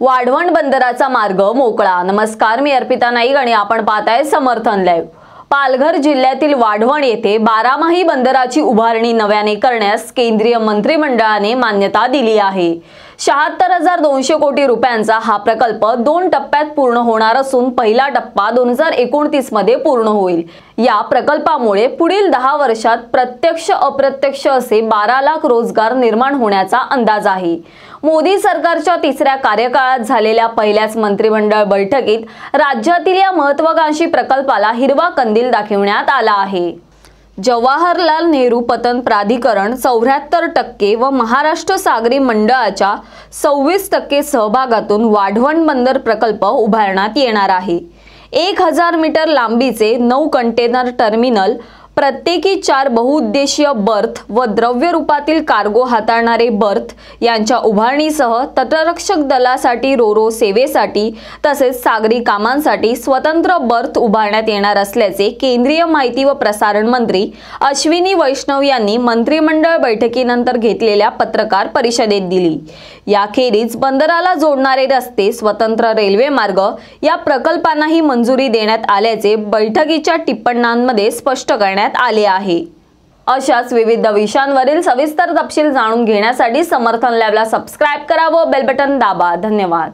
वाढवण बंदराचा मार्ग मोकळा। नमस्कार, मी अर्पिता नाईक आणि आपण पाहताय समर्थन लाईव्ह। पालघर जिल्ह्यातील वाढवण येथे बारामाही बंदराची उभारणी नव्याने करण्यास केंद्रीय मंत्रिमंडळाने मान्यता दिली आहे। 76,200 कोटी रुपयांचा हा प्रकल्प 2 टप्प्यात पूर्ण होणार असून पहिला टप्पा 2029 मध्ये पूर्ण होईल। या प्रकल्पामुळे पुढील 10 वर्षात प्रत्यक्ष अप्रत्यक्ष असे 12 लाख रोजगार निर्माण होण्याचा अंदाज आहे। मोदी सरकारच्या तिसऱ्या कार्यकाळात झालेल्या पहिल्याच मंत्रिमंडळ बैठकीत राज्यातील या महत्त्वाकांक्षी प्रकल्पाला हिरवा कंदील दाखवण्यात आला आहे। जवाहरलाल नेहरू पतन प्राधिकरण 74% व महाराष्ट्र सागरी मंडळाच्या 26% सहभागातून वाढवण बंदर प्रकल्प उभारण्यात येणार आहे। 1000 मीटर लांबीचे 9 कंटेनर टर्मिनल, प्रत्येकी 4 बहुउद्देशीय बर्थ व द्रव्य रूपातील कार्गो हाताळणारे बर्थ यांच्या उभारणीसह तटरक्षक दलासाठी रोरो सेवेसाठी तसेच सागरी कामांसाठी स्वतंत्र बर्थ उभारण्यात येणार असल्याचे केंद्रीय माहिती व प्रसारण मंत्री अश्विनी वैष्णव यांनी मंत्रिमंडळ बैठकीनंतर घेतलेल्या पत्रकार परिषदेत दिली। याखेरीज बंदराला जोडणारे रस्ते, स्वतंत्र रेल्वे मार्ग या प्रकल्पांनाही मंजुरी देण्यात आल्याचे बैठकीच्या टिप्पण्यांमध्ये स्पष्ट करण्यात आले आहे। अशाच विविध विषयांवरील सविस्तर तपशील जाणून घेण्यासाठी समर्थन लाईव्हला सबस्क्राइब करा व बेल बटन दाबा। धन्यवाद।